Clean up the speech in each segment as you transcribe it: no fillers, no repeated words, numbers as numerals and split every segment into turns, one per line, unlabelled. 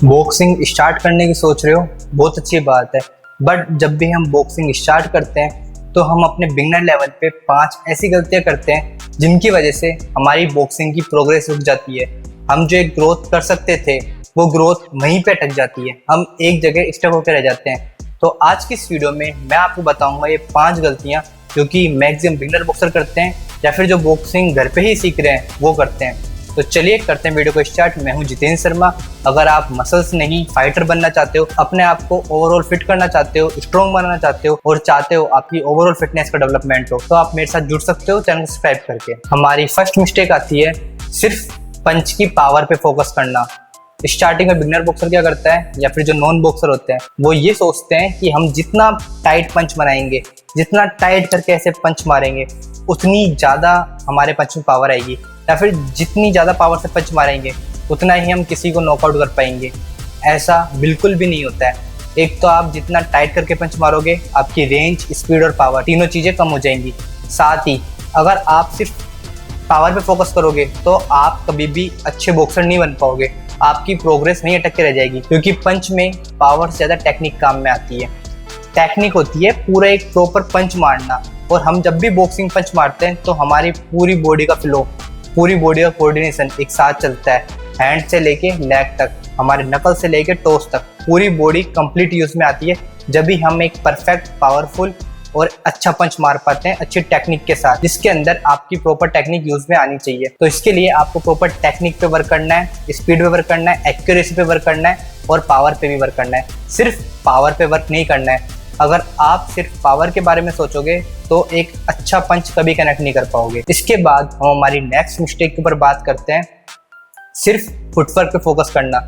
Boxing start करने की सोच रहे हो, बहुत अच्छी बात है। बट जब भी हम बॉक्सिंग स्टार्ट करते हैं तो हम अपने बिगनर लेवल पे 5 ऐसी गलतियां करते हैं जिनकी वजह से हमारी बॉक्सिंग की प्रोग्रेस रुक जाती है। हम जो एक ग्रोथ कर सकते थे वो ग्रोथ वहीं पे अटक जाती है, हम एक जगह स्टक होकर रह जाते हैं। तो आज की इस वीडियो में मैं आपको बताऊंगा ये 5 गलतियां जो कि मैक्सिमम बिगनर बॉक्सर करते हैं या फिर जो बॉक्सिंग घर पे ही सीख रहे हैं वो करते हैं। तो चलिए करते हैं वीडियो को स्टार्ट। मैं हूं जितेंद्र शर्मा। अगर आप मसल्स नहीं फाइटर बनना चाहते हो, अपने आप को ओवरऑल फिट करना चाहते हो, स्ट्रॉन्ग बनाना चाहते हो और चाहते हो आपकी ओवरऑल फिटनेस का डेवलपमेंट हो, तो आप मेरे साथ जुड़ सकते हो चैनल को सब्सक्राइब करके। हमारी फर्स्ट मिस्टेक आती है सिर्फ पंच की पावर पे फोकस करना। स्टार्टिंग में बिगनर बॉक्सर क्या करता है या फिर जो नॉन बॉक्सर होते हैं वो ये सोचते हैं कि हम जितना टाइट पंच बनाएंगे, जितना टाइट करके ऐसे पंच मारेंगे उतनी ज़्यादा हमारे पंच में पावर आएगी, या फिर जितनी ज़्यादा पावर से पंच मारेंगे उतना ही हम किसी को नॉकआउट कर पाएंगे। ऐसा बिल्कुल भी नहीं होता है। एक तो आप जितना टाइट करके पंच मारोगे आपकी रेंज, स्पीड और पावर तीनों चीज़ें कम हो जाएंगी। साथ ही अगर आप सिर्फ पावर पे फोकस करोगे तो आप कभी भी अच्छे बॉक्सर नहीं बन पाओगे, आपकी प्रोग्रेस वहीं अटक के रह जाएगी। क्योंकि पंच में पावर से ज़्यादा टेक्निक काम में आती है। टेक्निक होती है पूरा एक प्रॉपर पंच मारना, और हम जब भी बॉक्सिंग पंच मारते हैं तो हमारी पूरी बॉडी का फ्लो, पूरी बॉडी का कोऑर्डिनेशन एक साथ चलता है। हैंड से लेके लेग तक, हमारे नकल से लेके टोस तक पूरी बॉडी कंप्लीट यूज में आती है जब भी हम एक परफेक्ट, पावरफुल और अच्छा पंच मार पाते हैं अच्छी टेक्निक के साथ, जिसके अंदर आपकी प्रॉपर टेक्निक यूज में आनी चाहिए। तो इसके लिए आपको प्रॉपर टेक्निक पे वर्क करना है, स्पीड पे वर्क करना है, एक्यूरेसी पे वर्क करना है और पावर पे भी वर्क करना है। सिर्फ पावर पे वर्क नहीं करना है। अगर आप सिर्फ पावर के बारे में सोचोगे तो एक अच्छा पंच कभी कनेक्ट नहीं कर पाओगे। इसके बाद हम हमारी नेक्स्ट मिस्टेक के ऊपर बात करते हैं, सिर्फ फुटवर्क पे फोकस करना।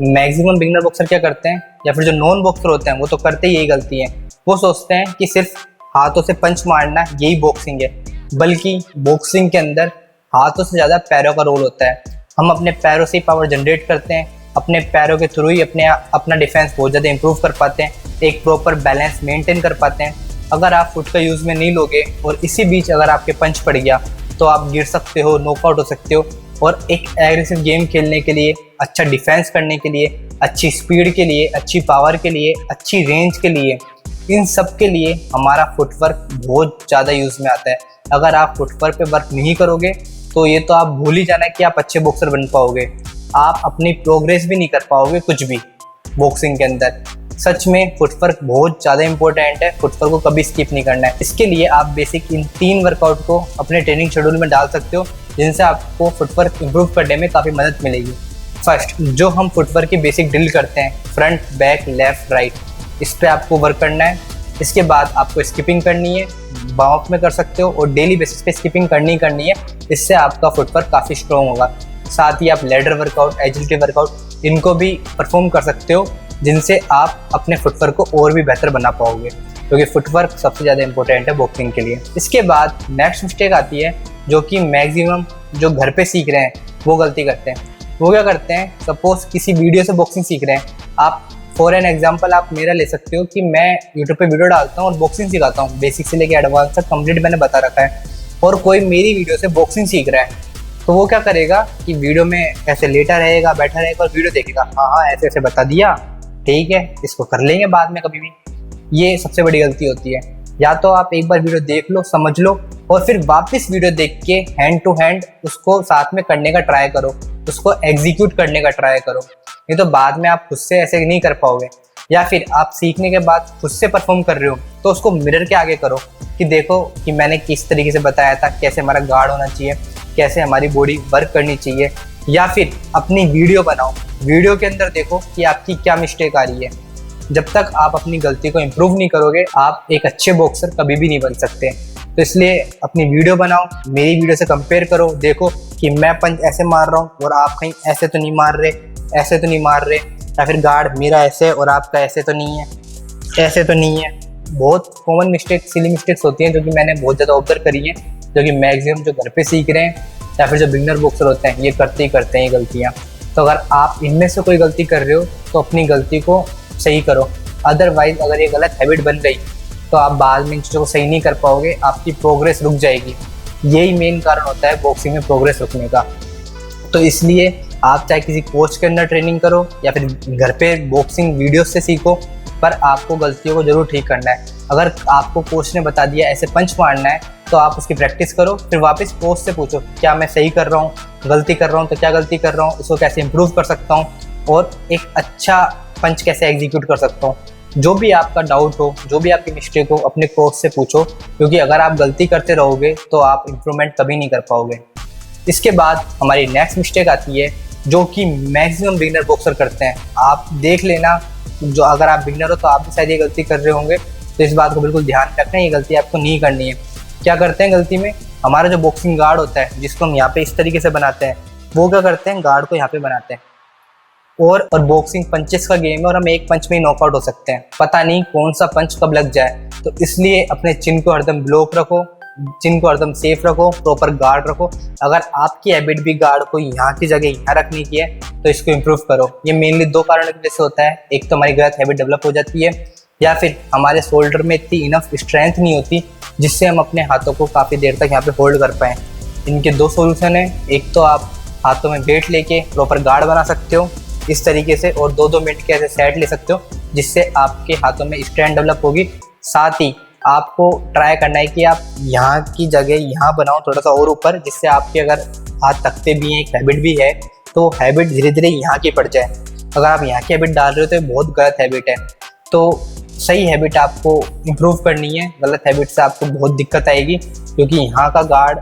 मैक्सिमम बिगनर बॉक्सर क्या करते हैं या फिर जो नॉन बॉक्सर होते हैं वो तो करते ही यही गलती है। वो सोचते हैं कि सिर्फ हाथों से पंच मारना यही बॉक्सिंग है, बल्कि बॉक्सिंग के अंदर हाथों से ज़्यादा पैरों का रोल होता है। हम अपने पैरों से ही पावर जनरेट करते हैं, अपने पैरों के थ्रू ही अपना डिफेंस बहुत ज़्यादा इंप्रूव कर पाते हैं, एक प्रॉपर बैलेंस मेंटेन कर पाते हैं। अगर आप फुट का यूज़ में नहीं लोगे और इसी बीच अगर आपके पंच पड़ गया तो आप गिर सकते हो, नॉकआउट हो सकते हो। और एक एग्रेसिव गेम खेलने के लिए, अच्छा डिफेंस करने के लिए, अच्छी स्पीड के लिए, अच्छी पावर के लिए, अच्छी रेंज के लिए, इन सब के लिए हमारा फुटवर्क बहुत ज़्यादा यूज़ में आता है। अगर आप फुटवर्क पे वर्क नहीं करोगे तो ये तो आप भूल ही जाना कि आप अच्छे बॉक्सर बन पाओगे। आप अपनी प्रोग्रेस भी नहीं कर पाओगे कुछ भी बॉक्सिंग के अंदर। सच में फुटवर्क बहुत ज़्यादा इंपॉर्टेंट है, फुटवर्क को कभी स्किप नहीं करना है। इसके लिए आप बेसिक इन 3 वर्कआउट को अपने ट्रेनिंग शेड्यूल में डाल सकते हो, जिनसे आपको फुटवर्क इंप्रूव करने में काफ़ी मदद मिलेगी। फर्स्ट, जो हम फुटवर्क की बेसिक ड्रिल करते हैं, फ्रंट, बैक, लेफ्ट, राइट, इस पर आपको वर्क करना है। इसके बाद आपको स्किपिंग करनी है, बाउंस में कर सकते हो और डेली बेसिस पे स्किपिंग करनी है। इससे आपका फुटवर्क काफ़ी स्ट्रॉन्ग होगा। साथ ही आप लैडर वर्कआउट, एजिलिटी वर्कआउट, इनको भी परफॉर्म कर सकते हो, जिनसे आप अपने फुटवर्क को और भी बेहतर बना पाओगे, क्योंकि फुटवर्क सबसे ज़्यादा इंपॉर्टेंट है बॉक्सिंग के लिए। इसके बाद नेक्स्ट मिस्टेक आती है जो कि मैक्सिमम जो घर पे सीख रहे हैं वो गलती करते हैं। वो क्या करते हैं, सपोज किसी वीडियो से बॉक्सिंग सीख रहे हैं आप। फॉर एन एग्जाम्पल आप मेरा ले सकते हो कि मैं यूट्यूब पे वीडियो डालता हूँ और बॉक्सिंग सिखाता हूँ, बेसिक से लेके एडवांस तक कंप्लीट मैंने बता रखा है। और कोई मेरी वीडियो से बॉक्सिंग सीख रहा है तो वो क्या करेगा कि वीडियो में ऐसे लेटा रहेगा, बैठा रहेगा और वीडियो देखेगा, हाँ ऐसे ऐसे बता दिया, ठीक है इसको कर लेंगे बाद में कभी भी। ये सबसे बड़ी गलती होती है। या तो आप एक बार वीडियो देख लो, समझ लो और फिर वापस वीडियो देख के हैंड टू हैंड उसको साथ में करने का ट्राई करो, उसको एग्जीक्यूट करने का ट्राई करो। नहीं तो बाद में आप खुद से ऐसे नहीं कर पाओगे। या फिर आप सीखने के बाद खुद से परफॉर्म कर रहे हो तो उसको मिरर के आगे करो कि देखो कि मैंने किस तरीके से बताया था, कैसे हमारा गार्ड होना चाहिए, कैसे हमारी बॉडी वर्क करनी चाहिए। या फिर अपनी वीडियो बनाओ, वीडियो के अंदर देखो कि आपकी क्या मिस्टेक आ रही है। जब तक आप अपनी गलती को इम्प्रूव नहीं करोगे आप एक अच्छे बॉक्सर कभी भी नहीं बन सकते। तो इसलिए अपनी वीडियो बनाओ, मेरी वीडियो से कंपेयर करो, देखो कि मैं पंच ऐसे मार रहा हूँ और आप कहीं ऐसे तो नहीं मार रहे, ऐसे तो नहीं मार रहे, या फिर गार्ड मेरा ऐसे और आपका ऐसे तो नहीं है, ऐसे तो नहीं है। बहुत कॉमन मिस्टेक, सिली मिस्टेक्स होती हैं जो कि मैंने बहुत ज़्यादा ऑब्जर्व करी है, जो कि मैक्सिमम जो घर पे सीख रहे हैं या फिर जो बिगनर बॉक्सर होते हैं ये करते हैं ये गलतियाँ। तो अगर आप इनमें से कोई गलती कर रहे हो तो अपनी गलती को सही करो। अदरवाइज अगर ये गलत हैबिट बन गई तो आप बाद में इन चीज़ों को सही नहीं कर पाओगे, आपकी प्रोग्रेस रुक जाएगी। यही मेन कारण होता है बॉक्सिंग में प्रोग्रेस रुकने का। तो इसलिए आप चाहे किसी कोच के अंदर ट्रेनिंग करो या फिर घर पे बॉक्सिंग वीडियो से सीखो, पर आपको गलतियों को जरूर ठीक करना है। अगर आपको कोच ने बता दिया ऐसे पंच मारना है तो आप उसकी प्रैक्टिस करो, फिर वापस कोच से पूछो क्या मैं सही कर रहा हूँ, गलती कर रहा हूँ तो क्या गलती कर रहा हूँ, इसको कैसे इम्प्रूव कर सकता हूँ और एक अच्छा पंच कैसे एग्जीक्यूट कर सकता हूँ। जो भी आपका डाउट हो, जो भी आपकी मिस्टेक हो, अपने कोच से पूछो, क्योंकि अगर आप गलती करते रहोगे तो आप इम्प्रूवमेंट कभी नहीं कर पाओगे। इसके बाद हमारी नेक्स्ट मिस्टेक आती है जो कि मैक्सिमम बिगिनर बॉक्सर करते हैं। आप देख लेना, जो अगर आप बिगिनर हो तो आप भी शायद ये गलती कर रहे होंगे, तो इस बात को बिल्कुल ध्यान रखना, ये गलती आपको नहीं करनी है। क्या करते हैं गलती में, हमारा जो बॉक्सिंग गार्ड होता है जिसको हम यहाँ पे इस तरीके से बनाते हैं, वो क्या करते हैं, गार्ड को यहाँ पे बनाते हैं और बॉक्सिंग पंचेस का गेम है और हम एक पंच में ही नॉकआउट हो सकते हैं, पता नहीं कौन सा पंच कब लग जाए। तो इसलिए अपने चिन को हरदम ब्लॉक रखो, चिन को हरदम सेफ रखो, प्रॉपर गार्ड रखो। अगर आपकी हैबिट भी गार्ड को यहाँ की जगह यहाँ रखने की है तो इसको इम्प्रूव करो। ये मेनली दो कारणों की वजह से होता है, एक तो हमारी गलत हैबिट डेवलप हो जाती है या फिर हमारे शोल्डर में इतनी इनफ स्ट्रेंथ नहीं होती जिससे हम अपने हाथों को काफ़ी देर तक यहाँ पे होल्ड कर पाएँ। इनके दो सोल्यूशन है, एक तो आप हाथों में वेट लेके प्रॉपर गार्ड बना सकते हो इस तरीके से और 2-2 मिनट के ऐसे सेट ले सकते हो जिससे आपके हाथों में स्ट्रेंथ डेवलप होगी। साथ ही आपको ट्राई करना है कि आप यहाँ की जगह यहाँ बनाओ थोड़ा सा और ऊपर, जिससे आपके अगर हाथ तकते भी हैं, एक हैबिट भी है, तो हैबिट धीरे धीरे यहाँ की पड़ जाए। अगर आप यहाँ की हैबिट डाल रहे हो तो ये बहुत गलत हैबिट है। तो सही हैबिट आपको इम्प्रूव करनी है, गलत हैबिट से आपको बहुत दिक्कत आएगी, क्योंकि यहाँ का गार्ड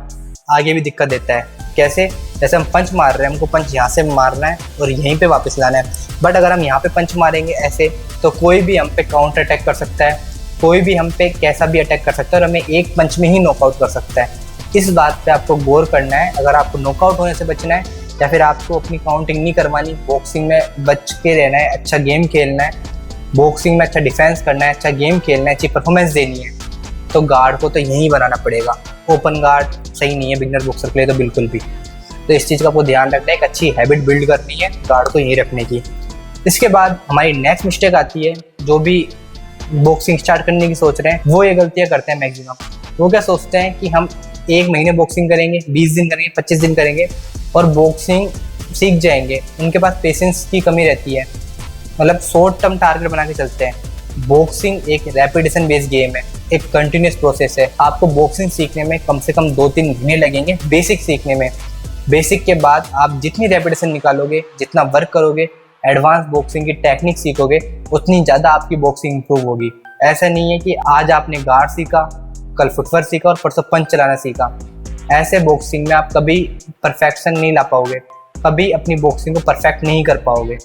आगे भी दिक्कत देता है। कैसे, जैसे हम पंच मार रहे हैं, हमको पंच यहाँ से मारना है और यहीं पे वापस लाना है, बट अगर हम यहाँ पे पंच मारेंगे ऐसे तो कोई भी हम पे काउंटर अटैक कर सकता है, कोई भी हम पे कैसा भी अटैक कर सकता है और हमें एक पंच में ही नॉकआउट कर सकता है। इस बात पे आपको गौर करना है। अगर आपको नॉकआउट होने से बचना है या फिर आपको अपनी काउंटिंग नहीं करवानी, बॉक्सिंग में बच के रहना है, अच्छा गेम खेलना है, बॉक्सिंग में अच्छा डिफेंस करना है, अच्छा गेम खेलना है, अच्छी परफॉर्मेंस देनी है, तो गार्ड को तो यहीं बनाना पड़ेगा। ओपन गार्ड सही नहीं है बिगिनर बॉक्सर के लिए तो बिल्कुल भी। तो इस चीज़ का आपको ध्यान रखना है, एक अच्छी हैबिट बिल्ड करनी है गार्ड को यहीं रखने की। इसके बाद हमारी नेक्स्ट मिस्टेक आती है, जो भी बॉक्सिंग स्टार्ट करने की सोच रहे हैं वो ये गलतियाँ करते हैं मैक्सिमम। वो क्या सोचते हैं कि हम 1 महीने बॉक्सिंग करेंगे, 20 दिन करेंगे, 25 दिन करेंगे और बॉक्सिंग सीख जाएंगे। उनके पास पेशेंस की कमी रहती है, मतलब शॉर्ट टर्म टारगेट बना के चलते हैं। बॉक्सिंग एक रेपिटेशन बेस्ड गेम है, एक कंटिन्यूस प्रोसेस है। आपको बॉक्सिंग सीखने में कम से कम 2-3 महीने लगेंगे बेसिक सीखने में। बेसिक के बाद आप जितनी रेपिटेशन निकालोगे, जितना वर्क करोगे, एडवांस बॉक्सिंग की टेक्निक सीखोगे, उतनी ज़्यादा आपकी बॉक्सिंग इंप्रूव होगी। ऐसा नहीं है कि आज आपने गार्ड सीखा, कल फुटवर्क सीखा और परसों पंच चलाना सीखा। ऐसे बॉक्सिंग में आप कभी परफेक्शन नहीं ला पाओगे, कभी अपनी बॉक्सिंग को परफेक्ट नहीं कर पाओगे।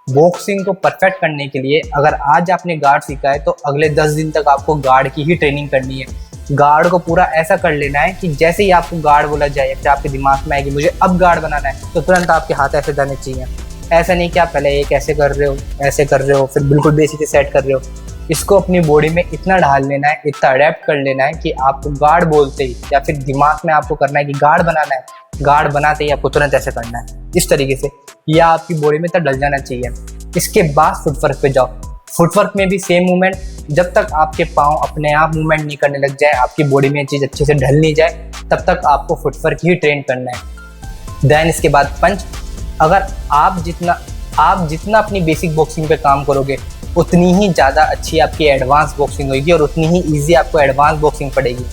बॉक्सिंग को परफेक्ट करने के लिए अगर आज आपने गार्ड सीखा है तो अगले 10 दिन तक आपको गार्ड की ही ट्रेनिंग करनी है। गार्ड को पूरा ऐसा कर लेना है कि जैसे ही आपको गार्ड बोला जाए या फिर आपके दिमाग में आएगी मुझे अब गार्ड बनाना है, तो तुरंत आपके हाथ ऐसे जाने चाहिए। ऐसा नहीं कि आप पहले एक ऐसे कर रहे हो, ऐसे कर रहे हो, फिर बिल्कुल बेसिक सेट कर रहे हो। इसको अपनी बॉडी में इतना ढाल लेना है, इतना अडेप्ट कर लेना है कि आपको गार्ड बोलते ही या फिर दिमाग में आपको करना है कि गार्ड बनाना है, गार्ड बनाते ही आपको तुरंत ऐसे करना है, इस तरीके से, या आपकी बॉडी में इतना डल जाना चाहिए। इसके बाद फुटवर्क पे जाओ। फुटवर्क में भी सेम मूवमेंट, जब तक आपके पाँव अपने आप मूवमेंट नहीं करने लग जाए, आपकी बॉडी में चीज़ अच्छे से ढल नहीं जाए, तब तक आपको फुटवर्क ही ट्रेन करना है। देन इसके बाद पंच। अगर आप जितना अपनी बेसिक बॉक्सिंग पे काम करोगे उतनी ही ज़्यादा अच्छी आपकी एडवांस बॉक्सिंग होगी और उतनी ही ईजी आपको एडवांस बॉक्सिंग पड़ेगी।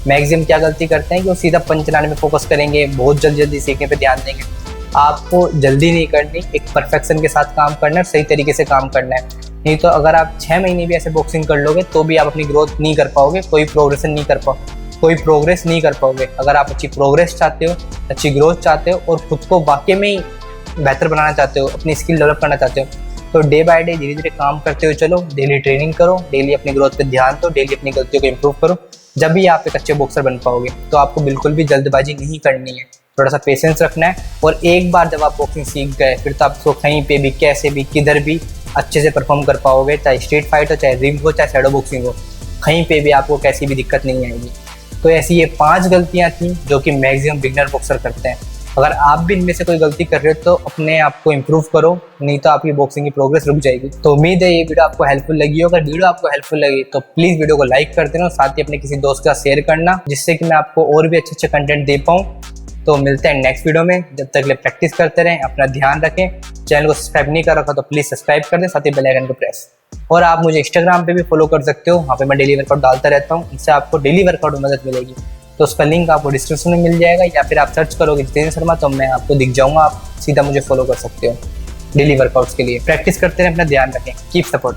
मैक्सिमम क्या गलती करते हैं कि वो सीधा पंच चलाने में फोकस करेंगे, बहुत जल्दी सीखने पे ध्यान देंगे। आपको जल्दी नहीं करनी, एक परफेक्शन के साथ काम करना है, सही तरीके से काम करना है। नहीं तो अगर आप 6 महीने भी ऐसे बॉक्सिंग कर लोगे तो भी आप अपनी ग्रोथ नहीं कर पाओगे, कोई प्रोग्रेस नहीं कर पाओगे। अगर आप अच्छी प्रोग्रेस चाहते हो, अच्छी ग्रोथ चाहते हो और खुद को वाकई में ही बेहतर बनाना चाहते हो, अपनी स्किल डेवलप करना चाहते हो, तो डे बाय डे धीरे धीरे काम करते हुए चलो, डेली ट्रेनिंग करो, डेली अपनी ग्रोथ पे ध्यान दो, डेली अपनी गलतियों को इम्प्रूव करो। जब भी आप एक अच्छे बॉक्सर बन पाओगे। तो आपको बिल्कुल भी जल्दबाजी नहीं करनी है, थोड़ा सा पेशेंस रखना है। और एक बार जब आप बॉक्सिंग सीख गए फिर तो आपको कहीं पे भी, कैसे भी, किधर भी अच्छे से परफॉर्म कर पाओगे, चाहे स्ट्रीट फाइट हो, चाहे रिंग हो, चाहे शैडो बॉक्सिंग हो, कहीं पे भी आपको कैसी भी दिक्कत नहीं आएगी। तो ऐसी ये 5 गलतियाँ थी जो कि मैक्सिमम बिगनर बॉक्सर करते हैं। अगर आप भी इनमें से कोई गलती कर रहे हो तो अपने आप को इम्प्रूव करो, नहीं तो आपकी बॉक्सिंग की प्रोग्रेस रुक जाएगी। तो उम्मीद है ये वीडियो आपको हेल्पफुल लगी हो। अगर वीडियो आपको हेल्पफुल लगी तो प्लीज़ वीडियो को लाइक कर देना और साथ ही अपने किसी दोस्त का शेयर करना, जिससे कि मैं आपको और भी अच्छे कंटेंट दे पाऊँ। तो मिलते हैं नेक्स्ट वीडियो में, जब तक के लिए प्रैक्टिस करते रहें, अपना ध्यान रखें। चैनल को सब्सक्राइब नहीं कर रखा तो प्लीज़ सब्सक्राइब कर दें, साथ ही बेल आइकन को प्रेस। और आप मुझे इंस्टाग्राम पे भी फॉलो कर सकते हो, वहाँ पे मैं डेली वर्कआउट डालता रहता हूँ, इससे आपको डेली वर्कआउट में मदद मिलेगी। तो उसका लिंक आपको डिस्क्रिप्शन में मिल जाएगा, या फिर आप सर्च करोगे जितेंद्र शर्मा तो मैं आपको दिख जाऊँगा, आप सीधा मुझे फॉलो कर सकते हो डेली वर्कआउट्स के लिए। प्रैक्टिस करते रहें, अपना ध्यान रखें, कीप सपोर्टिंग।